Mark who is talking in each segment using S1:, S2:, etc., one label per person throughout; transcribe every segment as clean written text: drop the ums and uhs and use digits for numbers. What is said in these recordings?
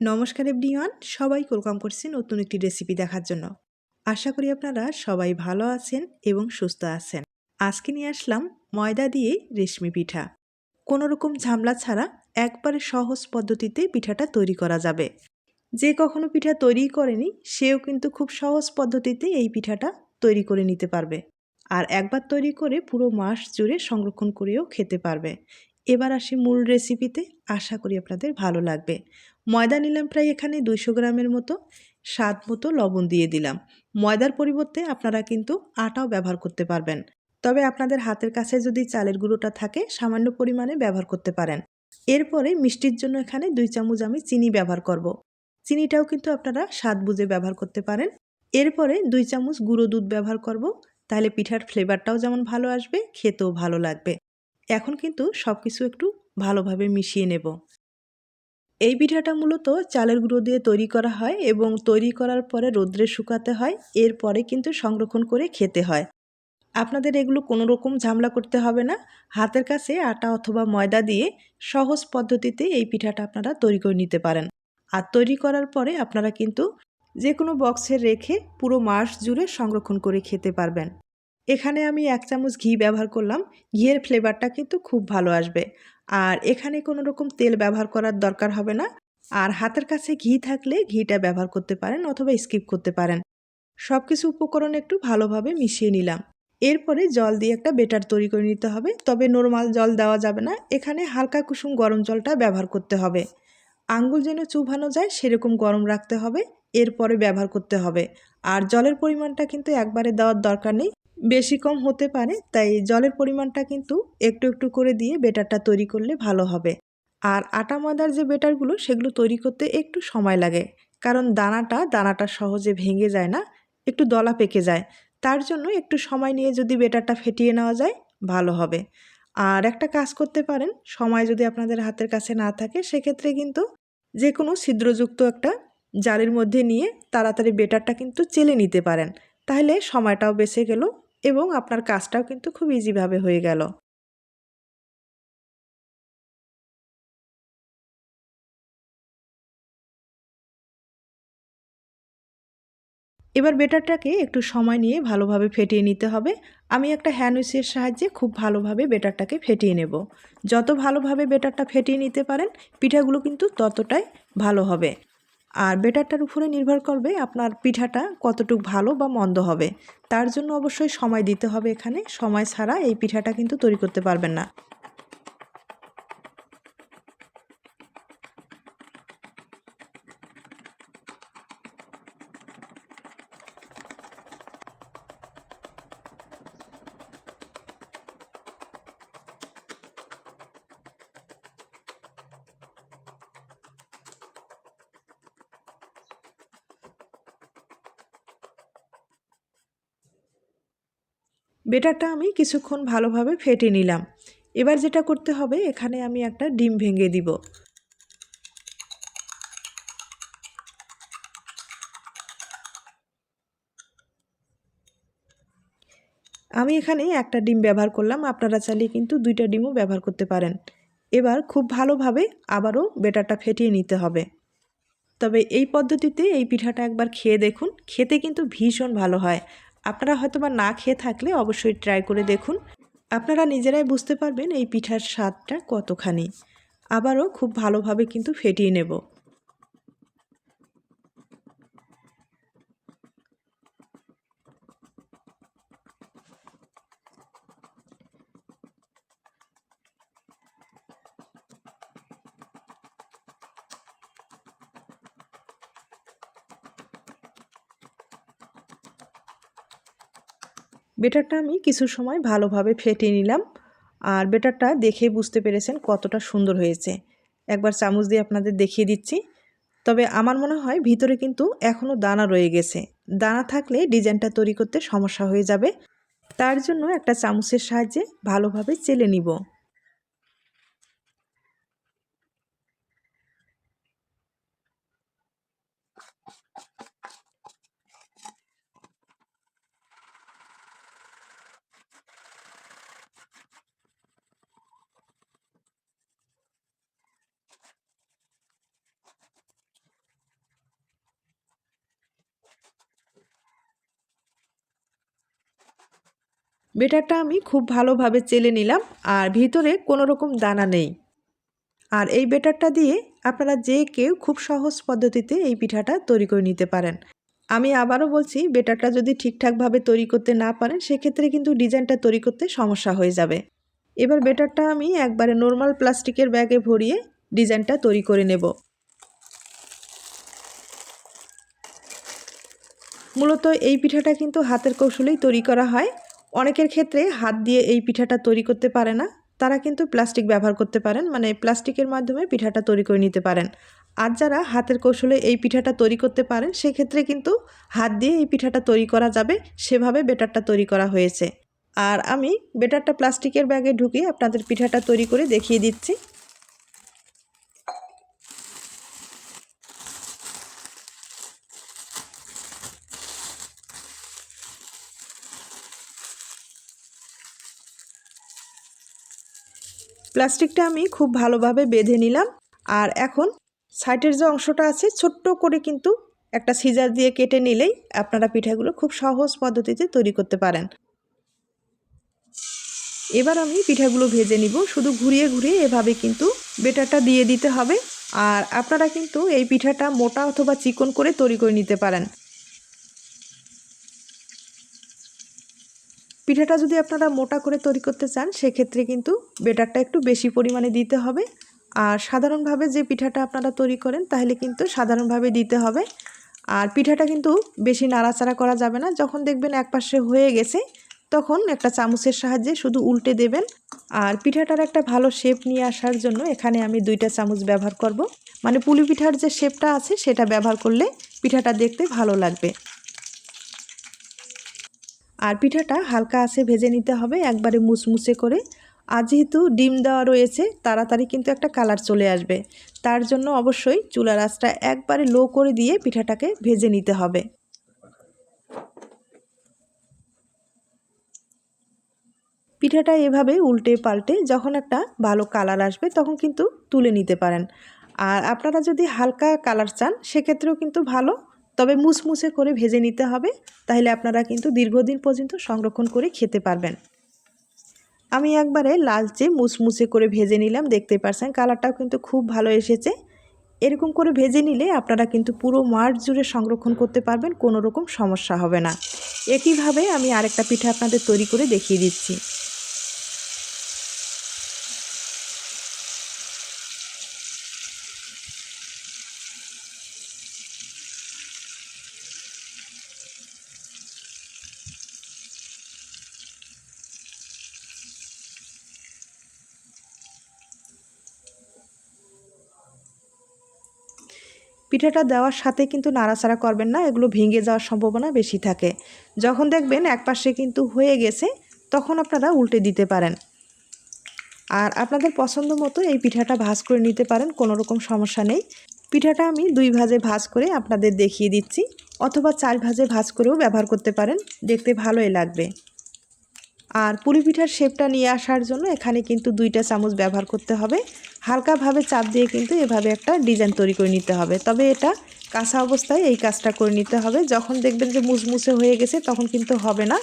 S1: নমস্কার এভরিওয়ান, সবাইকে ওয়েলকাম করছি নতুন একটি রেসিপি দেখার জন্য। আশা করি আপনারা সবাই ভালো আছেন এবং সুস্থ আছেন। আজকে নিয়ে আসলাম ময়দা দিয়ে রেশমি পিঠা। কোনো রকম ঝামেলা ছাড়া একবারে সহজ পদ্ধতিতে পিঠাটা তৈরি করা যাবে। যে কখনো পিঠা তৈরি করেনি সেও কিন্তু খুব সহজ পদ্ধতিতে এই পিঠাটা তৈরি করে নিতে পারবে। আর একবার তৈরি করে পুরো মাস জুড়ে সংরক্ষণ করেও খেতে পারবে। এবার আসি মূল রেসিপিতে, আশা করি আপনাদের ভালো লাগবে। ময়দা নিলাম প্রায় এখানে 200 গ্রামের মতো, স্বাদ মতো লবণ দিয়ে দিলাম। ময়দার পরিবর্তে আপনারা কিন্তু আটাও ব্যবহার করতে পারবেন, তবে আপনাদের হাতের কাছে যদি চালের গুঁড়োটা থাকে সামান্য পরিমাণে ব্যবহার করতে পারেন। এরপরে মিষ্টির জন্য এখানে 2 চামচ আমি চিনি ব্যবহার করব। চিনিটাও কিন্তু আপনারা স্বাদ বুঝে ব্যবহার করতে পারেন। এরপরে 2 চামচ গুঁড়ো দুধ ব্যবহার করব, তাহলে পিঠার ফ্লেভারটাও যেমন ভালো আসবে, খেতেও ভালো লাগবে। এখন কিন্তু সব কিছু একটু ভালোভাবে মিশিয়ে নেব। এই পিঠাটা মূলত চালের গুঁড়ো দিয়ে তৈরি করা হয় এবং তৈরি করার পরে রোদ্রে শুকাতে হয়, এরপরে কিন্তু সংরক্ষণ করে খেতে হয়। আপনাদের এগুলো কোনো রকম ঝামেলা করতে হবে না। হাতের কাছে আটা অথবা ময়দা দিয়ে সহজ পদ্ধতিতে এই পিঠাটা আপনারা তৈরি করে নিতে পারেন। আর তৈরি করার পরে আপনারা কিন্তু যে কোনো বক্সে রেখে পুরো মাস জুড়ে সংরক্ষণ করে খেতে পারবেন। এখানে আমি 1 চামচ ঘি ব্যবহার করলাম। ঘিয়ের ফ্লেভারটা কিন্তু খুব ভালো আসবে। আর এখানে কোনো রকম তেল ব্যবহার করার দরকার হবে না। আর হাতের কাছে ঘি থাকলে ঘিটা ব্যবহার করতে পারেন অথবা স্কিপ করতে পারেন। সব কিছু উপকরণ একটু ভালোভাবে মিশিয়ে নিলাম। এরপরে জল দিয়ে একটা বেটার তৈরি করে নিতে হবে, তবে নরমাল জল দেওয়া যাবে না, এখানে হালকা কুসুম গরম জলটা ব্যবহার করতে হবে। আঙ্গুল যেন চুবানো যায় সেরকম গরম রাখতে হবে, এরপরে ব্যবহার করতে হবে। আর জলের পরিমাণটা কিন্তু একবারে দেওয়ার দরকার নেই, বেশি কম হতে পারে, তাই জলের পরিমাণটা কিন্তু একটু একটু করে দিয়ে বেটারটা তৈরি করলে ভালো হবে। আর আটা ময়দার যে বেটারগুলো সেগুলো তৈরি করতে একটু সময় লাগে, কারণ দানাটা সহজে ভেঙে যায় না, একটু দলা পেকে যায়। তার জন্য একটু সময় নিয়ে যদি বেটারটা ফেটিয়ে নেওয়া যায় ভালো হবে। আর একটা কাজ করতে পারেন, সময় যদি আপনাদের হাতের কাছে না থাকে সেক্ষেত্রে কিন্তু যে কোনো ছিদ্রযুক্ত একটা জালির মধ্যে নিয়ে তাড়াতাড়ি বেটারটা কিন্তু চেলে নিতে পারেন, তাহলে সময়টাও বেঁচে গেল এবং আপনার কাজটাও কিন্তু খুব ইজিভাবে হয়ে গেল। এবার বেটারটাকে একটু সময় নিয়ে ভালোভাবে ফেটিয়ে নিতে হবে। আমি একটা হ্যান্ড উইচের সাহায্যে খুব ভালোভাবে বেটারটাকে ফেটিয়ে নেব। যত ভালোভাবে বেটারটা ফেটিয়ে নিতে পারেন পিঠাগুলো কিন্তু ততটাই ভালো হবে। আর বেটারটার উপরে নির্ভর করবে আপনার পিঠাটা কতটুকু ভালো বা মন্দ হবে। তার জন্য অবশ্যই সময় দিতে হবে, এখানে সময় ছাড়া এই পিঠাটা কিন্তু তৈরি করতে পারবেন না। বেটারটা আমি কিছুক্ষণ ভালোভাবে ফেটে নিলাম। এবার যেটা করতে হবে, এখানে আমি একটা ডিম ভেঙে দিব। আমি এখানে একটা ডিম ব্যবহার করলাম, আপনারা চাইলে কিন্তু 2টা ডিমও ব্যবহার করতে পারেন। এবার খুব ভালোভাবে আবারও বেটারটা ফেটিয়ে নিতে হবে। তবে এই পদ্ধতিতে এই পিঠাটা একবার খেয়ে দেখুন, খেতে কিন্তু ভীষণ ভালো হয়। আপনারা হয়তোবা না খেয়ে থাকলে অবশ্যই ট্রাই করে দেখুন, আপনারা নিজেরাই বুঝতে পারবেন এই পিঠার স্বাদটা কতখানি। আবারও খুব ভালোভাবে কিন্তু ফেটিয়ে নেব। বেটারটা আমি কিছু সময় ভালোভাবে ফেটিয়ে নিলাম। আর বেটারটা দেখে বুঝতে পেরেছেন কতটা সুন্দর হয়েছে। একবার চামচ দিয়ে আপনাদের দেখিয়ে দিচ্ছি। তবে আমার মনে হয় ভিতরে কিন্তু এখনও দানা রয়ে গেছে। দানা থাকলে ডিজাইনটা তৈরি করতে সমস্যা হয়ে যাবে। তার জন্য একটা চামচের সাহায্যে ভালোভাবে চেলে নিব। বেটারটা আমি খুব ভালোভাবে চেলে নিলাম, আর ভিতরে কোনো রকম দানা নেই। আর এই বেটারটা দিয়ে আপনারা যে কেউ খুব সহজ পদ্ধতিতে এই পিঠাটা তৈরি করে নিতে পারেন। আমি আবারও বলছি, বেটারটা যদি ঠিকঠাকভাবে তৈরি করতে না পারেন সেক্ষেত্রে কিন্তু ডিজাইনটা তৈরি করতে সমস্যা হয়ে যাবে। এবার বেটারটা আমি একবারে নর্মাল প্লাস্টিকের ব্যাগে ভরিয়ে ডিজাইনটা তৈরি করে নেব। মূলত এই পিঠাটা কিন্তু হাতের কৌশলেই তৈরি করা হয়। অনেকের ক্ষেত্রে হাত দিয়ে এই পিঠাটা তৈরি করতে পারে না, তারা কিন্তু প্লাস্টিক ব্যবহার করতে পারেন, মানে প্লাস্টিকের মাধ্যমে পিঠাটা তৈরি করে নিতে পারেন। আর যারা হাতের কৌশলে এই পিঠাটা তৈরি করতে পারেন সেক্ষেত্রে কিন্তু হাত দিয়ে এই পিঠাটা তৈরি করা যাবে, সেভাবে বেটারটা তৈরি করা হয়েছে। আর আমি বেটারটা প্লাস্টিকের ব্যাগে ঢুকিয়ে আপনাদের পিঠাটা তৈরি করে দেখিয়ে দিচ্ছি। প্লাস্টিকটা আমি খুব ভালোভাবে বেঁধে নিলাম। আর এখন সাইডের যে অংশটা আছে ছোট্ট করে কিন্তু একটা সিজার দিয়ে কেটে নিলেই আপনারা পিঠাগুলো খুব সহজ পদ্ধতিতে তৈরি করতে পারেন। এবার আমি পিঠাগুলো ভেজে নিব। শুধু ঘুরিয়ে ঘুরিয়ে এভাবে কিন্তু বেটারটা দিয়ে দিতে হবে। আর আপনারা কিন্তু এই পিঠাটা মোটা অথবা চিকন করে তৈরি করে নিতে পারেন। পিঠাটা যদি আপনারা মোটা করে তৈরি করতে চান সেক্ষেত্রে কিন্তু বেটারটা একটু বেশি পরিমাণে দিতে হবে। আর সাধারণভাবে যে পিঠাটা আপনারা তৈরি করেন তাহলে কিন্তু সাধারণভাবে দিতে হবে। আর পিঠাটা কিন্তু বেশি নাড়াচাড়া করা যাবে না। যখন দেখবেন একপাশে হয়ে গেছে তখন একটা চামচের সাহায্যে শুধু উল্টে দেবেন। আর পিঠাটার একটা ভালো শেপ নিয়ে আসার জন্য এখানে আমি 2টা চামচ ব্যবহার করব। মানে পুলি পিঠার যে শেপটা আছে সেটা ব্যবহার করলে পিঠাটা দেখতে ভালো লাগবে। আর পিঠাটা হালকা আঁচে ভেজে নিতে হবে, একবারে মুচমুচে করে। আর যেহেতু ডিম দেওয়া রয়েছে তাড়াতাড়ি কিন্তু একটা কালার চলে আসবে, তার জন্য অবশ্যই চুলার আঁচটা একবারে লো করে দিয়ে পিঠাটাকে ভেজে নিতে হবে। পিঠাটা এভাবে উল্টে পাল্টে যখন একটা ভালো কালার আসবে তখন কিন্তু তুলে নিতে পারেন। আর আপনারা যদি হালকা কালার চান সেক্ষেত্রেও কিন্তু ভালো, তবে মুচমুচে করে ভেজে নিতে হবে, তাহলে আপনারা কিন্তু দীর্ঘদিন পর্যন্ত সংরক্ষণ করে খেতে পারবেন। আমি একবারে লালচে মুচমুচে করে ভেজে নিলাম, দেখতে পাচ্ছেন কালারটাও কিন্তু খুব ভালো এসেছে। এরকম করে ভেজে নিলে আপনারা কিন্তু পুরো মাস জুড়ে সংরক্ষণ করতে পারবেন, কোনো রকম সমস্যা হবে না। একইভাবে আমি আরেকটা পিঠা আপনাদের তৈরি করে দেখিয়ে দিচ্ছি। পিঠাটা দেওয়ার সাথে কিন্তু নাড়াচাড়া করবেন না, এগুলো ভেঙে যাওয়ার সম্ভাবনা বেশি থাকে। যখন দেখবেন একপাশে কিন্তু হয়ে গেছে তখন আপনারা উল্টে দিতে পারেন। আর আপনাদের পছন্দ মতো এই পিঠাটা ভাজ করে নিতে পারেন, কোনো রকম সমস্যা নেই। পিঠাটা আমি 2 ভাজে ভাজ করে আপনাদের দেখিয়ে দিচ্ছি, অথবা 4 ভাজে ভাজ করেও ব্যবহার করতে পারেন, দেখতে ভালোই লাগবে। আর পুলি পিঠার শেপটা নিয়ে আসার জন্য এখানে কিন্তু 2টা চামচ ব্যবহার করতে হবে। হালকাভাবে চাপ দিয়ে কিন্তু এভাবে একটা ডিজাইন তৈরি করে নিতে হবে, তবে এটা কাঁচা অবস্থায় এই কাজটা করে নিতে হবে। যখন দেখবেন যে মুচমুচে হয়ে গেছে তখন কিন্তু হবে না।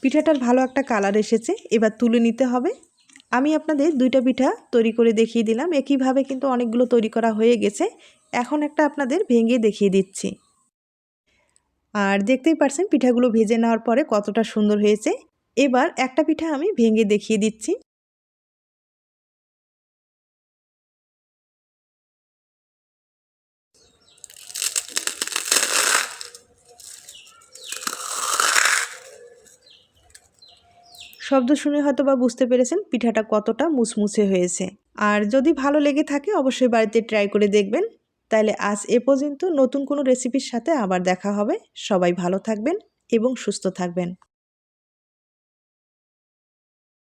S1: পিঠাটার ভালো একটা কালার এসেছে, এবার তুলে নিতে হবে। আমি আপনাদের 2টা পিঠা তৈরি করে দেখিয়ে দিলাম, একইভাবে কিন্তু অনেকগুলো তৈরি করা হয়ে গেছে। এখন একটা আপনাদের ভেঙে দেখিয়ে দিচ্ছি। আর দেখতেই পাচ্ছেন পিঠাগুলো ভেজে নেওয়ার পরে কতটা সুন্দর হয়েছে। এবার একটা পিঠা আমি ভেঙে দেখিয়ে দিচ্ছি। শব্দ শুনে হয়তো বা বুঝতে পেরেছেন পিঠাটা কতটা মুচমুচে হয়েছে। আর যদি ভালো লেগে থাকে অবশ্যই বাড়িতে ট্রাই করে দেখবেন। তাহলে আজ এ পর্যন্ত, নতুন কোনো রেসিপির সাথে আবার দেখা হবে। সবাই ভালো থাকবেন এবং সুস্থ থাকবেন।